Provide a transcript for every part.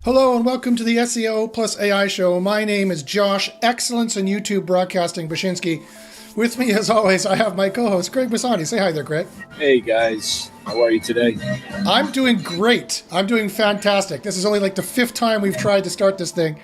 Hello and welcome to the SEO plus AI show. My name is Josh, Excellence in YouTube Broadcasting Bashinsky. With me, as always, I have my co-host, Greg Basani. Say hi there, Greg. Hey, guys. How are you today? I'm doing great. I'm doing fantastic. This is only like the fifth time we've tried to start this thing.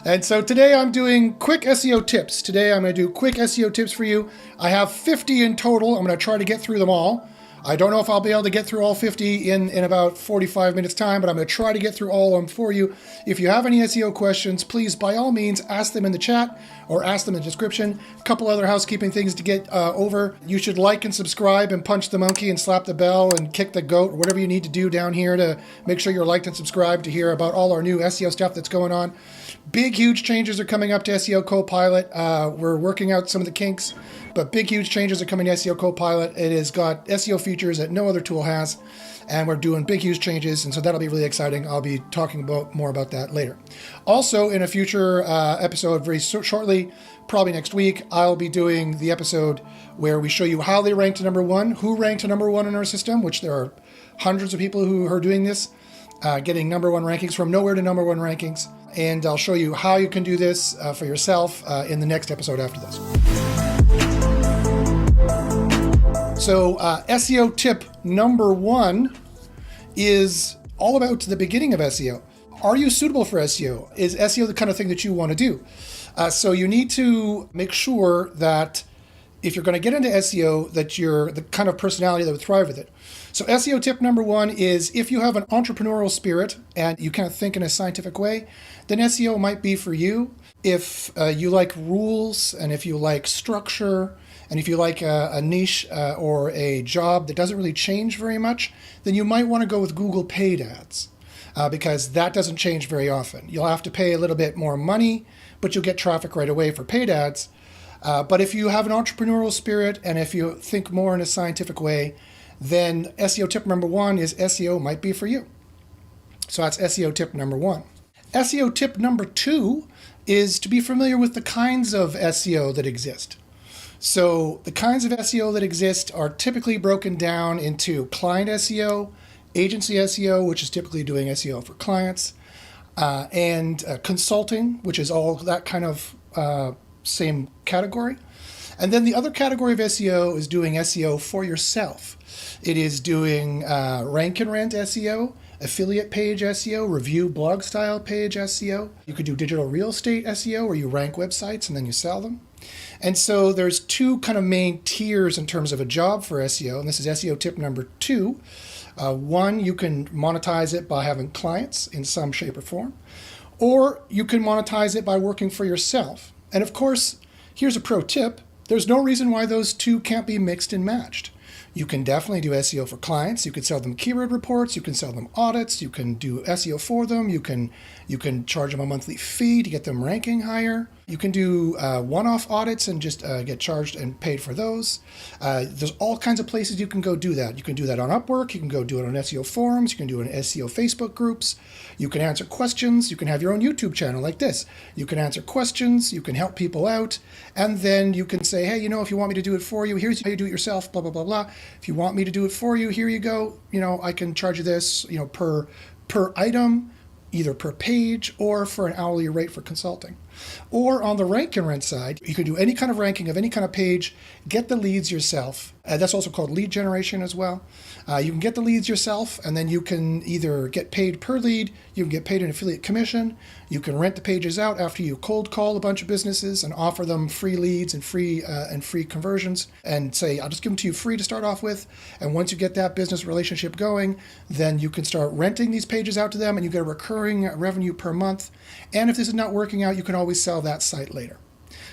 And so today I'm doing quick SEO tips. Today I'm going to do quick SEO tips for you. I have 50 in total. I'm going to try to get through them all. I don't know if I'll be able to get through all 50 in about 45 minutes time, but I'm going to try to get through all of them for you. If you have any SEO questions, please, by all means, ask them in the chat or ask them in the description. A couple other housekeeping things to get over. You should like and subscribe and punch the monkey and slap the bell and kick the goat, or whatever you need to do down here to make sure you're liked and subscribed to hear about all our new SEO stuff that's going on. Big, huge changes are coming up to SEO Copilot. We're working out some of the kinks, but big, huge changes are coming to SEO Copilot. It has got SEO features that no other tool has, and we're doing big, huge changes, and so that'll be really exciting. I'll be talking more about that later. Also, in a future episode very shortly, probably next week, I'll be doing the episode where we show you how they ranked number one, who ranked number one in our system, which there are hundreds of people who are doing this, getting number one rankings from nowhere to number one rankings. And I'll show you how you can do this for yourself in the next episode after this. So SEO tip number one is all about the beginning of SEO. Are you suitable for SEO? Is SEO the kind of thing that you want to do? So you need to make sure that if you're going to get into SEO, that you're the kind of personality that would thrive with it. So SEO tip number one is if you have an entrepreneurial spirit and you kind of think in a scientific way, then SEO might be for you. If you like rules and if you like structure and if you like a niche or a job that doesn't really change very much, then you might want to go with Google paid ads because that doesn't change very often. You'll have to pay a little bit more money, but you'll get traffic right away for paid ads. But if you have an entrepreneurial spirit and if you think more in a scientific way, then SEO tip number one is SEO might be for you. So that's SEO tip number one. SEO tip number two is to be familiar with the kinds of SEO that exist. So the kinds of SEO that exist are typically broken down into client SEO, agency SEO, which is typically doing SEO for clients, and consulting, which is all that kind of same category. And then the other category of SEO is doing SEO for yourself. It is doing rank and rent SEO, affiliate page SEO, review blog style page SEO. You could do digital real estate SEO where you rank websites and then you sell them. And so there's two kind of main tiers in terms of a job for SEO. And this is SEO tip number two. One, you can monetize it by having clients in some shape or form, or you can monetize it by working for yourself. And of course, here's a pro tip. There's no reason why those two can't be mixed and matched. You can definitely do SEO for clients. You can sell them keyword reports. You can sell them audits. You can do SEO for them. You can charge them a monthly fee to get them ranking higher. You can do one-off audits and just get charged and paid for those. There's all kinds of places you can go do that. You can do that on Upwork. You can go do it on SEO forums. You can do it in SEO Facebook groups. You can answer questions. You can have your own YouTube channel like this. You can answer questions. You can help people out. And then you can say, hey, if you want me to do it for you, here's how you do it yourself, blah, blah, blah, blah. If you want me to do it for you, here you go. I can charge you this, per item, either per page or for an hourly rate for consulting. Or on the rank and rent side, you can do any kind of ranking of any kind of page, get the leads yourself. That's also called lead generation as well. You can get the leads yourself, and then you can either get paid per lead, you can get paid an affiliate commission, you can rent the pages out after you cold call a bunch of businesses and offer them free leads and free conversions and say, I'll just give them to you free to start off with. And once you get that business relationship going, then you can start renting these pages out to them and you get a recurring revenue per month. And if this is not working out, you can always sell that site later.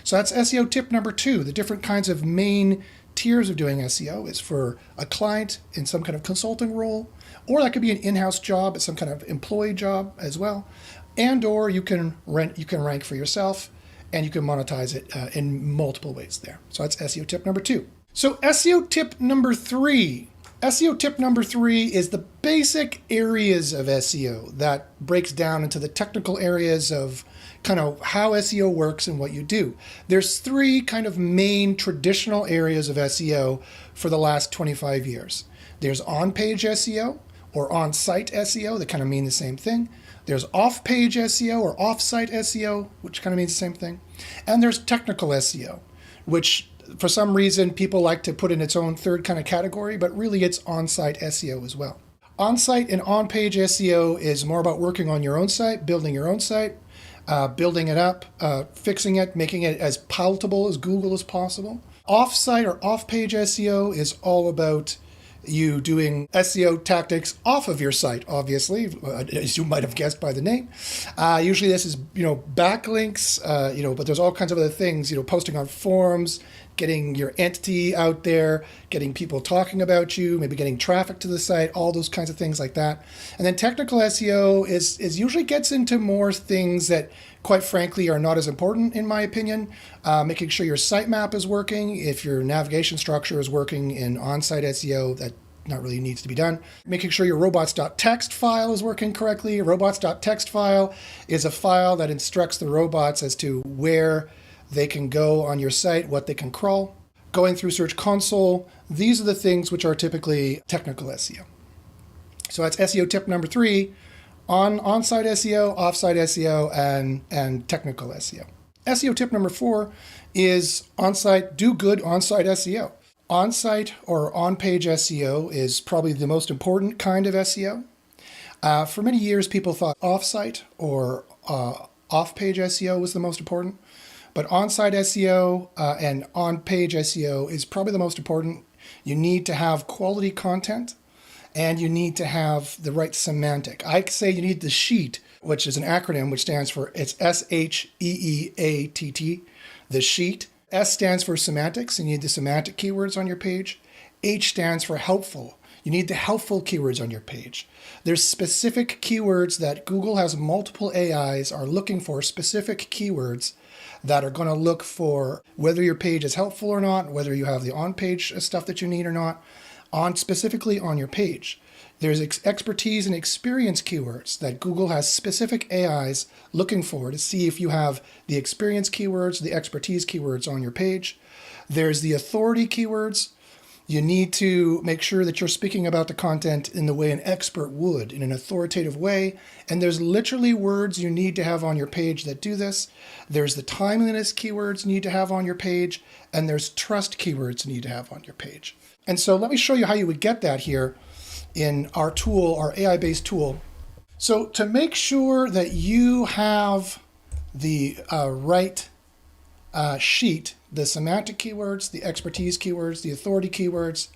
So that's SEO tip number two. The different kinds of main tiers of doing SEO is for a client in some kind of consulting role, or that could be an in-house job, it's some kind of employee job as well, and or you can rank for yourself, and you can monetize it in multiple ways there. So that's SEO tip number two. So SEO tip number three. SEO tip number three is the basic areas of SEO that breaks down into the technical areas of kind of how SEO works and what you do. There's three kind of main traditional areas of SEO for the last 25 years. There's on-page SEO or on-site SEO that kind of mean the same thing. There's off-page SEO or off-site SEO, which kind of means the same thing. And there's technical SEO, which for some reason people like to put in its own third kind of category, but really it's on-site SEO as well. On-site and on-page SEO is more about working on your own site, building your own site, building it up, fixing it, making it as palatable as Google as possible. Off-site or off-page SEO is all about you doing SEO tactics off of your site, obviously, as you might have guessed by the name. Usually this is, backlinks, but there's all kinds of other things, posting on forums, getting your entity out there, getting people talking about you, maybe getting traffic to the site, all those kinds of things like that. And then technical SEO is usually gets into more things that, quite frankly, are not as important in my opinion. Making sure your sitemap is working, if your navigation structure is working in on-site SEO, that not really needs to be done. Making sure your robots.txt file is working correctly. A robots.txt file is a file that instructs the robots as to where they can go on your site, what they can crawl. Going through Search Console, these are the things which are typically technical SEO. So that's SEO tip number 3, on-site SEO, off-site SEO, and technical SEO. SEO tip number 4 is on-site, do good on-site SEO. On-site or on-page SEO is probably the most important kind of SEO. For many years, people thought off-site or off-page SEO was the most important. But on-site SEO and on-page SEO is probably the most important. You need to have quality content and you need to have the right semantic. I say you need the SHEAT, which is an acronym which stands for, it's SHEEATT, the SHEAT. S stands for semantics, and you need the semantic keywords on your page. H stands for helpful. You need the helpful keywords on your page. There's specific keywords that Google has multiple AIs are looking for, specific keywords that are going to look for whether your page is helpful or not, whether you have the on-page stuff that you need or not, specifically on your page. There's expertise and experience keywords that Google has specific AIs looking for to see if you have the experience keywords, the expertise keywords on your page. There's the authority keywords. You need to make sure that you're speaking about the content in the way an expert would, in an authoritative way. And there's literally words you need to have on your page that do this. There's the timeliness keywords you need to have on your page, and there's trust keywords you need to have on your page. And so let me show you how you would get that here in our tool, our AI-based tool. So to make sure that you have the right sheet, the semantic keywords, the expertise keywords, the authority keywords,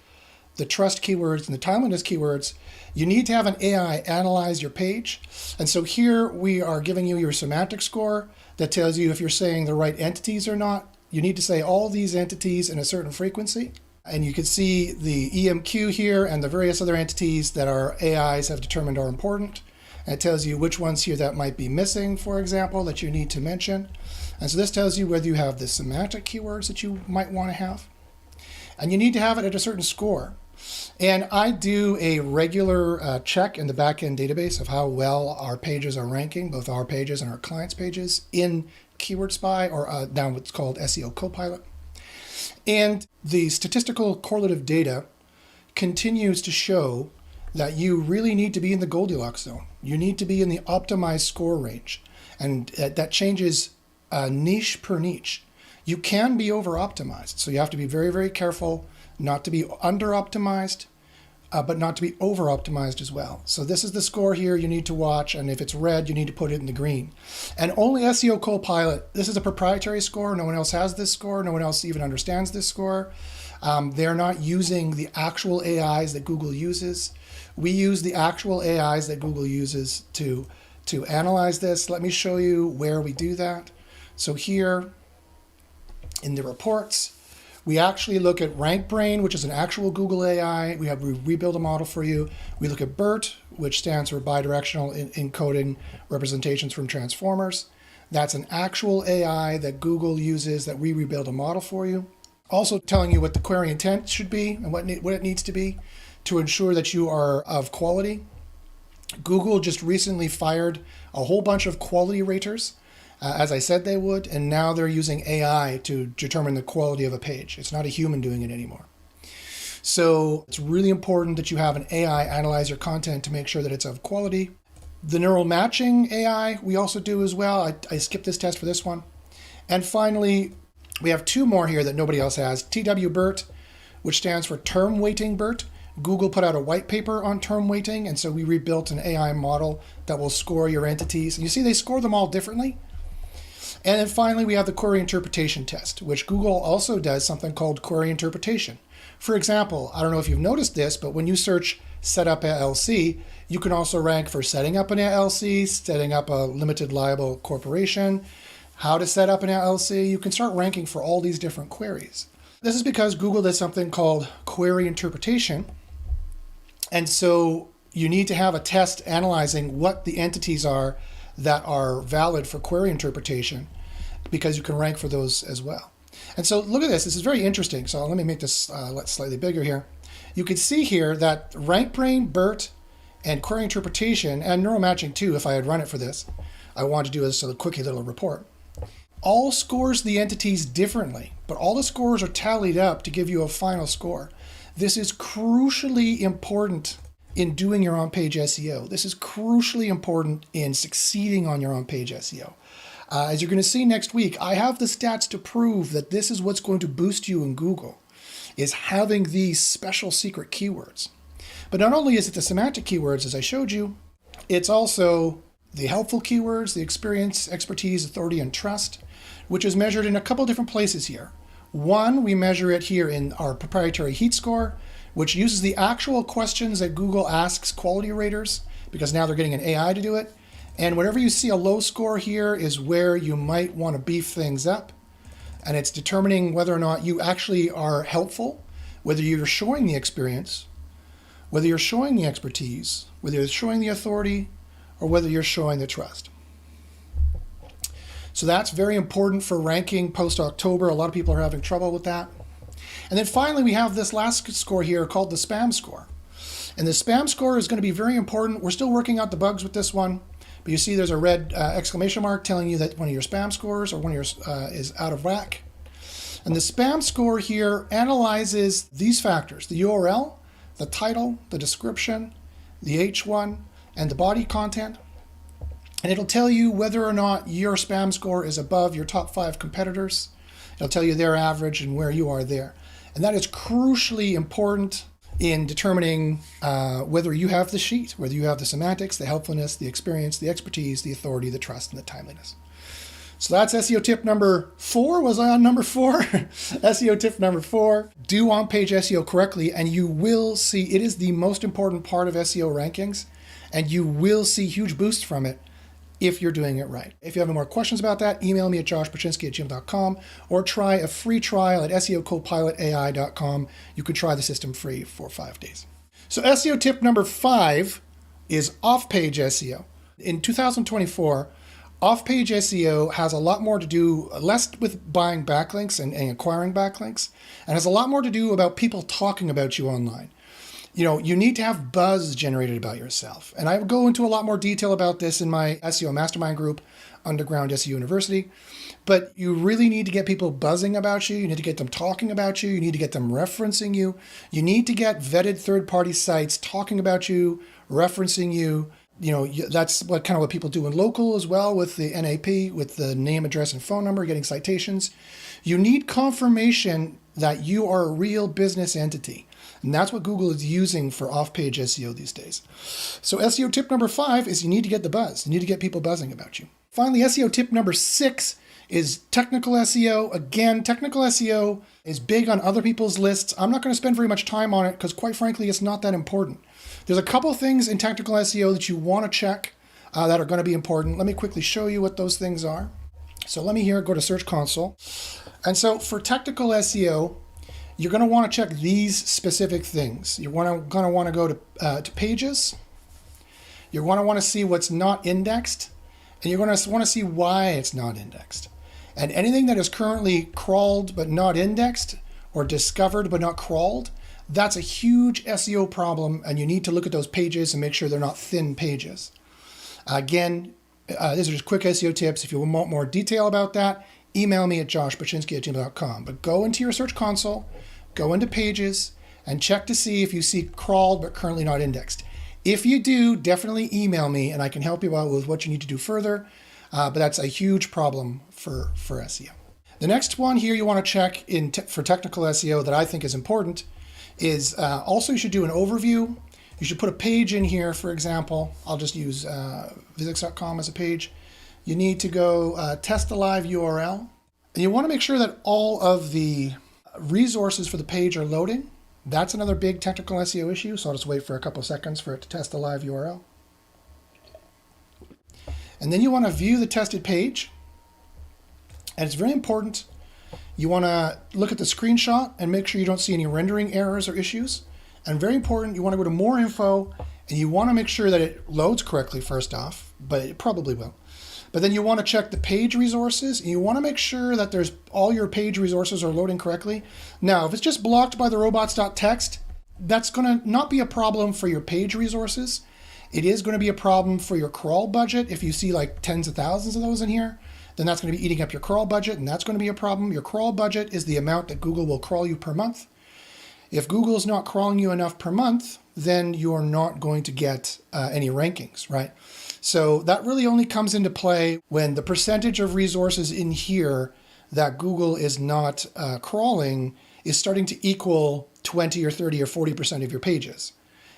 the trust keywords, and the timeliness keywords, you need to have an AI analyze your page. And so here we are giving you your semantic score that tells you if you're saying the right entities or not. You need to say all these entities in a certain frequency. And you can see the EMQ here and the various other entities that our AIs have determined are important. And it tells you which ones here that might be missing, for example, that you need to mention. And so this tells you whether you have the semantic keywords that you might want to have. And you need to have it at a certain score. And I do a regular check in the backend database of how well our pages are ranking, both our pages and our clients' pages, in Keyword Spy, or now what's called SEO Copilot. And the statistical correlative data continues to show that you really need to be in the Goldilocks zone. You need to be in the optimized score range. And that changes niche per niche. You can be over-optimized. So you have to be very, very careful not to be under-optimized, but not to be over-optimized as well. So this is the score here you need to watch. And if it's red, you need to put it in the green. And only SEO Copilot, this is a proprietary score. No one else has this score. No one else even understands this score. They're not using the actual AIs that Google uses. We use the actual AIs that Google uses to analyze this. Let me show you where we do that. So here in the reports, we actually look at RankBrain, which is an actual Google AI. We rebuild a model for you. We look at BERT, which stands for Bidirectional Encoding Representations from Transformers. That's an actual AI that Google uses that we rebuild a model for you. Also telling you what the query intent should be and what it needs to be to ensure that you are of quality. Google just recently fired a whole bunch of quality raters, as I said they would, and now they're using AI to determine the quality of a page. It's not a human doing it anymore. So it's really important that you have an AI analyze your content to make sure that it's of quality. The neural matching AI we also do as well. I skipped this test for this one. And finally, we have two more here that nobody else has. TW-BERT, which stands for term weighting BERT. Google put out a white paper on term weighting, and so we rebuilt an AI model that will score your entities. And you see they score them all differently. And then finally, we have the query interpretation test, which Google also does something called query interpretation. For example, I don't know if you've noticed this, but when you search set up LLC, you can also rank for setting up an LLC, setting up a limited liable corporation, how to set up an LLC. You can start ranking for all these different queries. This is because Google does something called query interpretation. And so you need to have a test analyzing what the entities are that are valid for query interpretation, because you can rank for those as well. And so look at this. This is very interesting. So let me make this slightly bigger here. You can see here that RankBrain, BERT, and query interpretation, and neural matching too, if I had run it for this, I want to do this a quickie little report, all scores the entities differently, but all the scores are tallied up to give you a final score. This is crucially important in doing your on-page SEO. This is crucially important in succeeding on your on-page SEO. As you're going to see next week, I have the stats to prove that this is what's going to boost you in Google, is having these special secret keywords. But not only is it the semantic keywords, as I showed you, it's also the helpful keywords, the experience, expertise, authority, and trust, which is measured in a couple different places here. One, we measure it here in our proprietary heat score, which uses the actual questions that Google asks quality raters, because now they're getting an AI to do it. And whenever you see a low score here is where you might want to beef things up. And it's determining whether or not you actually are helpful, whether you're showing the experience, whether you're showing the expertise, whether you're showing the authority, or whether you're showing the trust. So that's very important for ranking post-October. A lot of people are having trouble with that. And then finally, we have this last score here called the spam score. And the spam score is going to be very important. We're still working out the bugs with this one. But you see there's a red exclamation mark telling you that one of your spam scores or one of yours is out of whack. And the spam score here analyzes these factors: the URL, the title, the description, the H1, and the body content. And it'll tell you whether or not your spam score is above your top 5 competitors. It'll tell you their average and where you are there. And that is crucially important in determining whether you have the sheet, whether you have the semantics, the helpfulness, the experience, the expertise, the authority, the trust, and the timeliness. So that's SEO tip number 4. Was I on number 4? SEO tip number 4. Do on-page SEO correctly, and you will see it is the most important part of SEO rankings, and you will see huge boosts from it if you're doing it right. If you have any more questions about that, email me at joshpaczynski@gmail.com or try a free trial at SEOCopilotai.com. You can try the system free for 5 days. So SEO tip number 5 is off-page SEO. In 2024, off-page SEO has a lot more to do, less with buying backlinks and acquiring backlinks, and has a lot more to do about people talking about you online. You know, you need to have buzz generated about yourself. And I go into a lot more detail about this in my SEO mastermind group, Underground SEO University. But you really need to get people buzzing about you. You need to get them talking about you. You need to get them referencing you. You need to get vetted third-party sites talking about you, referencing you. You know, that's what people do in local as well with the NAP, with the name, address, and phone number, getting citations. You need confirmation that you are a real business entity. And that's what Google is using for off-page SEO these days. So SEO tip number 5 is you need to get the buzz. You need to get people buzzing about you. Finally, SEO tip number 6 is technical SEO. Again, technical SEO is big on other people's lists. I'm not going to spend very much time on it because, quite frankly, it's not that important. There's a couple things in technical SEO that you want to check that are going to be important. Let me quickly show you what those things are. So let me go to Search Console. And so for technical SEO, you're going to want to check these specific things. You're going to want to go to pages. You're going to want to see what's not indexed. And you're going to want to see why it's not indexed. And anything that is currently crawled but not indexed, or discovered but not crawled, that's a huge SEO problem, and you need to look at those pages and make sure they're not thin pages. Again, these are just quick SEO tips. If you want more detail about that, email me at joshpaczynski@gmail.com. But go into your Search Console, go into Pages, and check to see if you see crawled but currently not indexed. If you do, definitely email me and I can help you out with what you need to do further. But that's a huge problem for SEO. The next one here you want to check for technical SEO that I think is important is also you should do an overview. You should put a page in here, for example. I'll just use Visix.com as a page. You need to go test the live URL. And you want to make sure that all of the resources for the page are loading. That's another big technical SEO issue, so I'll just wait for a couple of seconds for it to test the live URL. And then you want to view the tested page. And it's very important. You want to look at the screenshot and make sure you don't see any rendering errors or issues. And very important, you want to go to more info and you want to make sure that it loads correctly first off, but it probably will. But then you want to check the page resources and you want to make sure that all your page resources are loading correctly. Now, if it's just blocked by the robots.txt, that's going to not be a problem for your page resources. It is going to be a problem for your crawl budget. If you see like tens of thousands of those in here, then that's going to be eating up your crawl budget, and that's going to be a problem. Your crawl budget is the amount that Google will crawl you per month. If Google is not crawling you enough per month, then you're not going to get any rankings, right? So that really only comes into play when the percentage of resources in here that Google is not crawling is starting to equal 20 or 30 or 40% of your pages.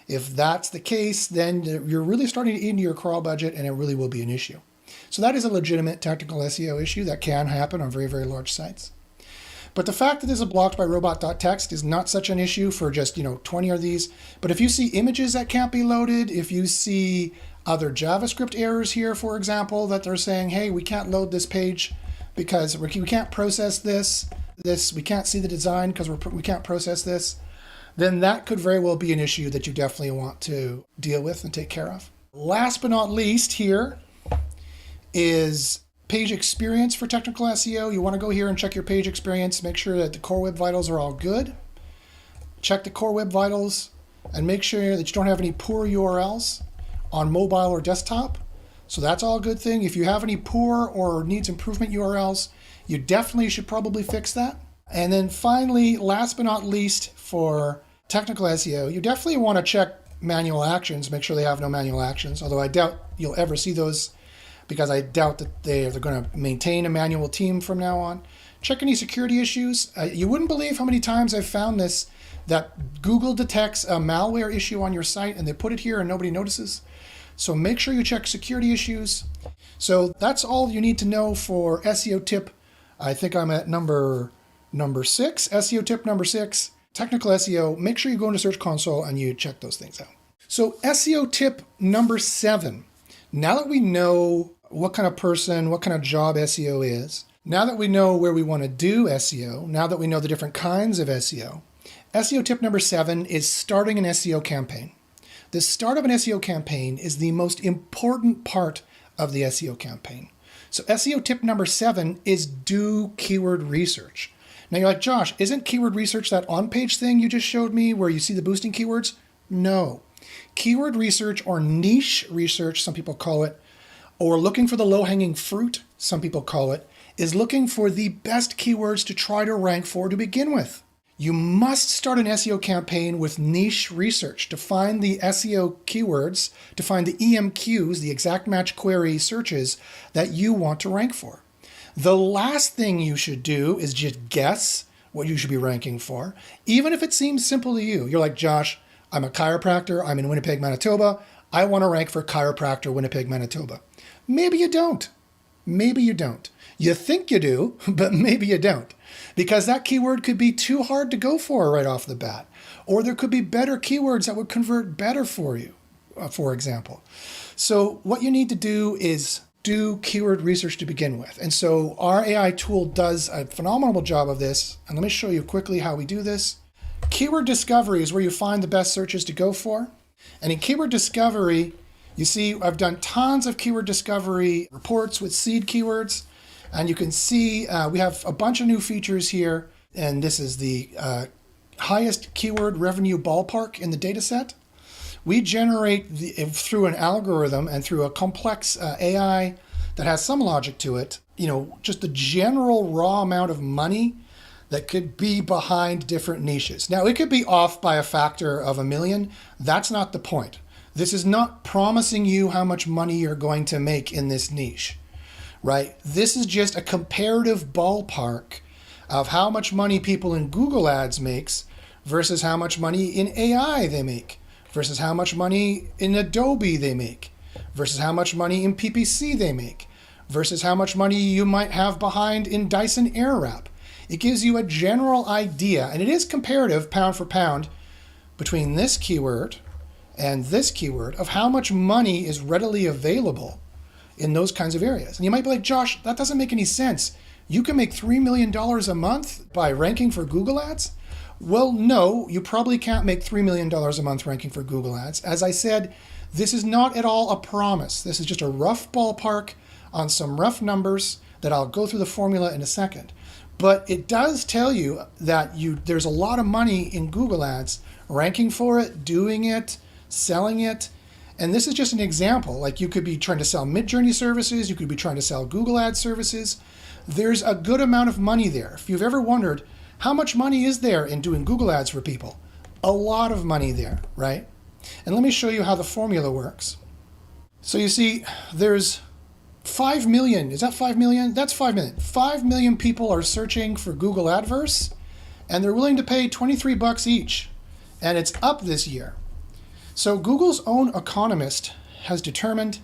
If that's the case, then you're really starting to eat into your crawl budget and it really will be an issue. So that is a legitimate technical SEO issue that can happen on very, very large sites. But the fact that this is blocked by robot.txt is not such an issue for just 20 of these. But if you see images that can't be loaded, if you see other JavaScript errors here, for example, that they're saying, hey, we can't load this page because we can't process this, we can't see the design because we can't process this, then that could very well be an issue that you definitely want to deal with and take care of. Last but not least here is page experience for technical SEO. You want to go here and check your page experience, make sure that the core web vitals are all good. Check the core web vitals and make sure that you don't have any poor URLs on mobile or desktop. So that's all a good thing. If you have any poor or needs improvement URLs, you definitely should probably fix that. And then finally, last but not least for technical SEO, you definitely want to check manual actions, make sure they have no manual actions, although I doubt you'll ever see those because I doubt that they're going to maintain a manual team from now on. Check any security issues. You wouldn't believe how many times I've found this, that Google detects a malware issue on your site and they put it here and nobody notices. So make sure you check security issues. So that's all you need to know for SEO tip. I think I'm at number 6, SEO tip number 6, technical SEO. Make sure you go into Search Console and you check those things out. So SEO tip number 7. Now that we know what kind of person, what kind of job SEO is, now that we know where we want to do SEO, now that we know the different kinds of SEO, SEO tip number 7 is starting an SEO campaign. The start of an SEO campaign is the most important part of the SEO campaign. So SEO tip number 7 is do keyword research. Now you're like, Josh, isn't keyword research that on-page thing you just showed me where you see the boosting keywords? No. Keyword research, or niche research, some people call it, or looking for the low-hanging fruit, some people call it, is looking for the best keywords to try to rank for to begin with. You must start an SEO campaign with niche research to find the SEO keywords, to find the EMQs, the exact match query searches that you want to rank for. The last thing you should do is just guess what you should be ranking for, even if it seems simple to you. You're like, Josh, I'm a chiropractor, I'm in Winnipeg, Manitoba, I want to rank for chiropractor Winnipeg, Manitoba. Maybe you don't. Maybe you don't. You think you do, but maybe you don't. Because that keyword could be too hard to go for right off the bat. Or there could be better keywords that would convert better for you, for example. So what you need to do is do keyword research to begin with. And so our AI tool does a phenomenal job of this. And let me show you quickly how we do this. Keyword discovery is where you find the best searches to go for. And in keyword discovery, you see I've done tons of keyword discovery reports with seed keywords. And you can see we have a bunch of new features here. And this is the highest keyword revenue ballpark in the data set. We generate through an algorithm and through a complex AI that has some logic to it, just the general raw amount of money that could be behind different niches. Now, it could be off by a factor of 1 million. That's not the point. This is not promising you how much money you're going to make in this niche, right? This is just a comparative ballpark of how much money people in Google Ads makes versus how much money in AI they make, versus how much money in Adobe they make, versus how much money in PPC they make, versus how much money you might have behind in Dyson Airwrap. It gives you a general idea, and it is comparative pound for pound between this keyword and this keyword of how much money is readily available in those kinds of areas. And you might be like, Josh, that doesn't make any sense. You can make $3 million a month by ranking for Google Ads? Well, no, you probably can't make $3 million a month ranking for Google Ads. As I said, this is not at all a promise. This is just a rough ballpark on some rough numbers that I'll go through the formula in a second. But it does tell you that there's a lot of money in Google Ads, ranking for it, doing it, selling it. And this is just an example. Like, you could be trying to sell Midjourney services, you could be trying to sell Google Ads services. There's a good amount of money there. If you've ever wondered, how much money is there in doing Google Ads for people? A lot of money there, right? And let me show you how the formula works. So you see, there's 5 million. Is that 5 million? That's 5 million. 5 million people are searching for Google AdVerse, and they're willing to pay $23 each. And it's up this year. So Google's own economist has determined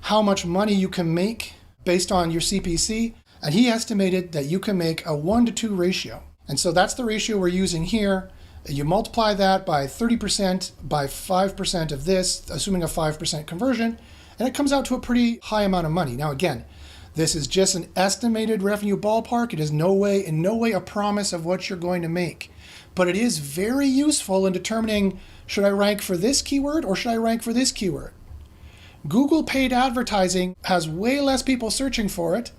how much money you can make based on your CPC, and he estimated that you can make a 1-to-2 ratio. And so that's the ratio we're using here. You multiply that by 30% by 5% of this, assuming a 5% conversion, and it comes out to a pretty high amount of money. Now again, this is just an estimated revenue ballpark. It is in no way a promise of what you're going to make. But it is very useful in determining, should I rank for this keyword or should I rank for this keyword? Google paid advertising has way less people searching for it.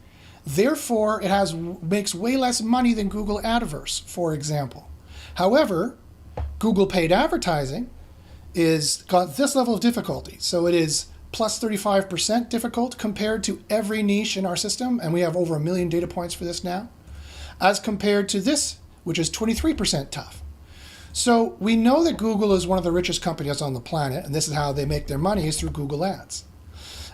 Therefore, it makes way less money than Google AdVerse, for example. However, Google paid advertising is got this level of difficulty. So it is plus 35% difficult compared to every niche in our system. And we have over 1 million data points for this now, as compared to this, which is 23% tough. So we know that Google is one of the richest companies on the planet, and this is how they make their money, is through Google Ads.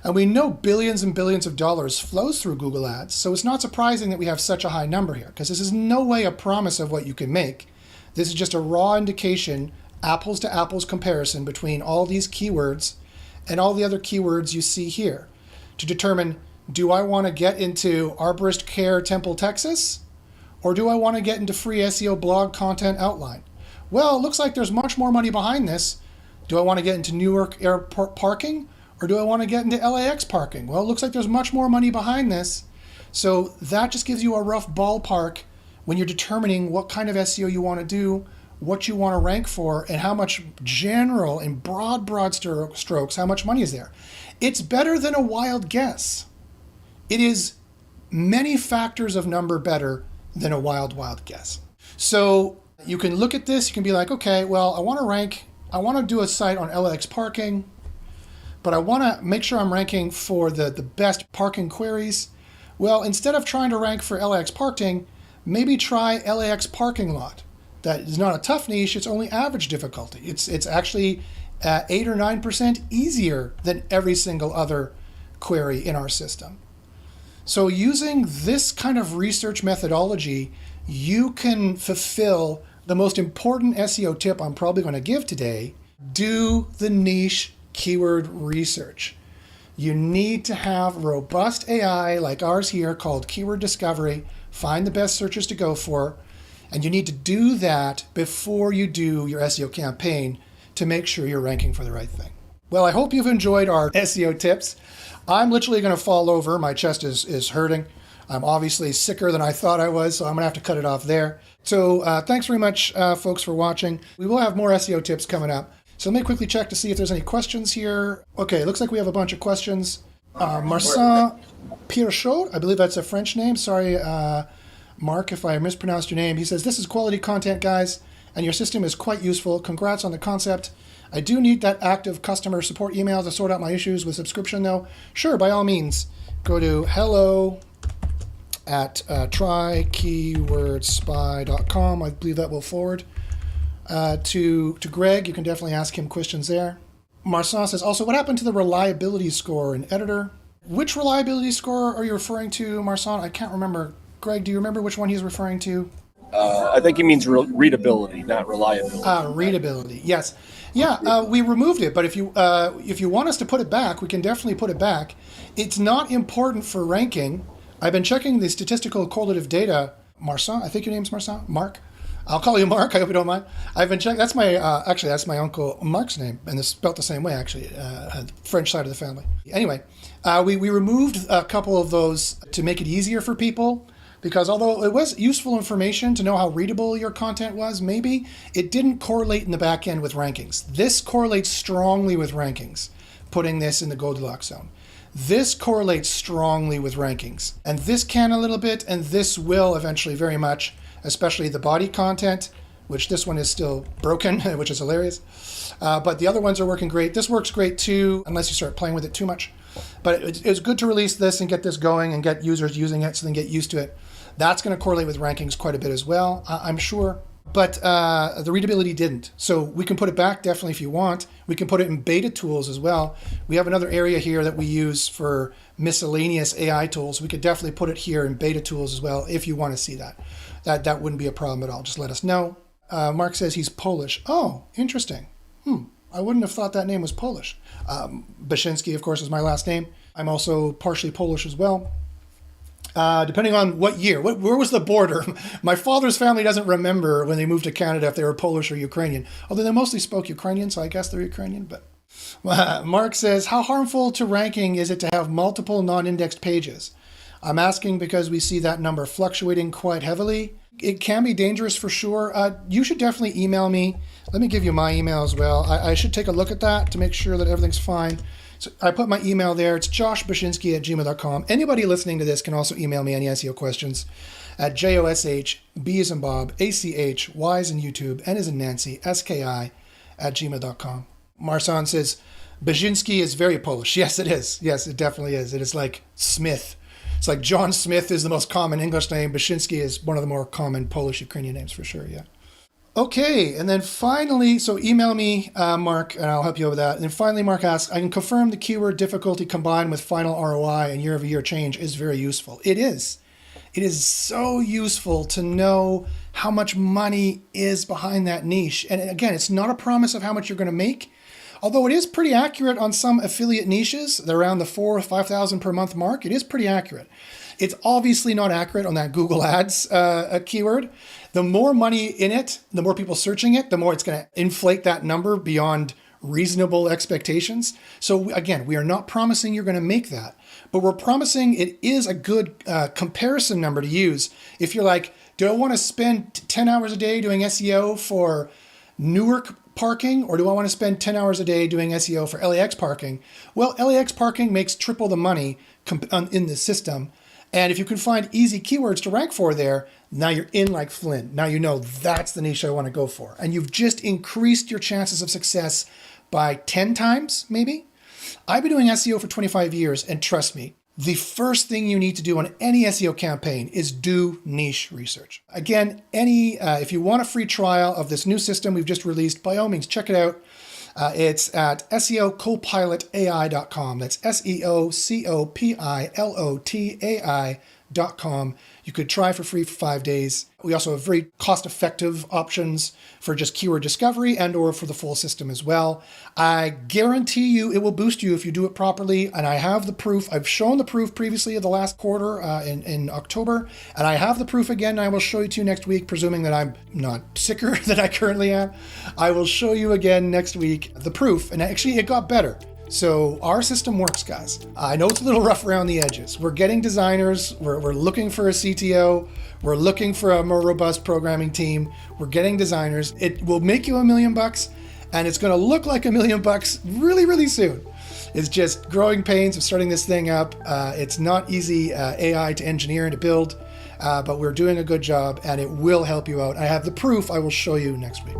And we know billions and billions of dollars flows through Google Ads, so it's not surprising that we have such a high number here, because this is no way a promise of what you can make. This is just a raw indication, apples to apples comparison between all these keywords and all the other keywords you see here to determine, do I want to get into Arborist Care Temple, Texas? Or do I want to get into free SEO blog content outline? Well, it looks like there's much more money behind this. Do I want to get into Newark Airport parking? Or do I want to get into LAX parking? Well, it looks like there's much more money behind this. So that just gives you a rough ballpark when you're determining what kind of SEO you want to do, what you want to rank for, and how much general and broad strokes, how much money is there. It's better than a wild guess. It is many factors of number better than a wild guess. So you can look at this, you can be like, okay, well, I want to do a site on LAX parking, but I want to make sure I'm ranking for the best parking queries. Well, instead of trying to rank for LAX parking, maybe try LAX parking lot. That is not a tough niche, it's only average difficulty. It's actually 8 or 9% easier than every single other query in our system. So using this kind of research methodology, you can fulfill the most important SEO tip I'm probably going to give today. Do the niche keyword research. You need to have robust AI like ours here called keyword discovery, find the best searches to go for, and you need to do that before you do your SEO campaign to make sure you're ranking for the right thing. Well, I hope you've enjoyed our SEO tips. I'm literally going to fall over. My chest is hurting. I'm obviously sicker than I thought I was, so I'm going to have to cut it off there. So thanks very much, folks, for watching. We will have more SEO tips coming up. So let me quickly check to see if there's any questions here. Okay, looks like we have a bunch of questions. Marcin Pirchot, I believe that's a French name. Sorry, Mark, if I mispronounced your name. He says, this is quality content, guys, and your system is quite useful. Congrats on the concept. I do need that active customer support email to sort out my issues with subscription, though. Sure, by all means, go to hello@trykeywordspy.com. I believe that will forward to Greg. You can definitely ask him questions there. Marsan says, also, what happened to the reliability score in editor? Which reliability score are you referring to, Marsan? I can't remember. Greg, do you remember which one he's referring to? I think he means readability, not reliability. Readability, yes. Yeah, we removed it, but if you want us to put it back, we can definitely put it back. It's not important for ranking. I've been checking the statistical correlative data. Marsan, I think your name's Marsan? Mark? I'll call you Mark, I hope you don't mind. I've been checking, that's my uncle Mark's name, and it's spelled the same way, actually, French side of the family. Anyway, we removed a couple of those to make it easier for people, because although it was useful information to know how readable your content was, maybe, it didn't correlate in the back end with rankings. This correlates strongly with rankings, putting this in the Goldilocks zone. This correlates strongly with rankings. And this can a little bit, and this will eventually very much, especially the body content, which this one is still broken, which is hilarious. But the other ones are working great. This works great too, unless you start playing with it too much. But it's good to release this and get this going and get users using it so they can get used to it. That's going to correlate with rankings quite a bit as well, I'm sure. But the readability didn't. So we can put it back definitely if you want. We can put it in beta tools as well. We have another area here that we use for miscellaneous AI tools. We could definitely put it here in beta tools as well if you want to see that. That wouldn't be a problem at all. Just let us know. Mark says he's Polish. Oh, interesting. I wouldn't have thought that name was Polish. Bashinsky, of course, is my last name. I'm also partially Polish as well. Depending on what year, where was the border? My father's family doesn't remember when they moved to Canada if they were Polish or Ukrainian, although they mostly spoke Ukrainian, so I guess they're Ukrainian. But Mark says, how harmful to ranking is it to have multiple non-indexed pages? I'm asking because we see that number fluctuating quite heavily. It can be dangerous for sure. You should definitely email me. Let me give you my email as well. I should take a look at that to make sure that everything's fine. So I put my email there. It's joshbashinsky@gmail.com. Anybody listening to this can also email me any SEO questions at JOSH, B as in Bob, ACH, Y as in YouTube, N as in Nancy, SKI@gmail.com. Marsan says, Bashinsky is very Polish. Yes, it is. Yes, it definitely is. It is like Smith. It's like John Smith is the most common English name. Bashinsky is one of the more common Polish Ukrainian names for sure, yeah. Okay, and then finally, so email me, Mark, and I'll help you with that. And then finally, Mark asks, I can confirm the keyword difficulty combined with final ROI and year-over-year change is very useful. It is. It is so useful to know how much money is behind that niche. And again, it's not a promise of how much you're going to make, although it is pretty accurate on some affiliate niches. They're around the 4,000 or 5,000 per month mark. It is pretty accurate. It's obviously not accurate on that Google Ads keyword. The more money in it, the more people searching it, the more it's going to inflate that number beyond reasonable expectations. So again, we are not promising you're going to make that, but we're promising it is a good comparison number to use. If you're like, do I want to spend 10 hours a day doing SEO for Newark parking, or do I want to spend 10 hours a day doing SEO for LAX parking? Well, LAX parking makes triple the money in the system. And if you can find easy keywords to rank for there, now you're in like Flynn. Now you know that's the niche I want to go for. And you've just increased your chances of success by 10 times, maybe. I've been doing SEO for 25 years, and trust me, the first thing you need to do on any SEO campaign is do niche research. Again, if you want a free trial of this new system we've just released, by all means, check it out. It's at SEOcopilotai.com. That's SEOcopilotai.com. You could try for free for 5 days. We also have very cost-effective options for just keyword discovery and or for the full system as well. I guarantee you it will boost you if you do it properly, and I have the proof. I've shown the proof previously of the last quarter in October, and I have the proof again. I will show you to you next week, presuming that I'm not sicker than I currently am. I will show you again next week the proof, and actually it got better. So our system works, guys. I know it's a little rough around the edges. We're getting designers. We're looking for a CTO. We're looking for a more robust programming team. We're getting designers. It will make you $1 million, and it's going to look like $1 million really, really soon. It's just growing pains of starting this thing up. It's not easy AI to engineer and to build, but we're doing a good job, and it will help you out. I have the proof I will show you next week.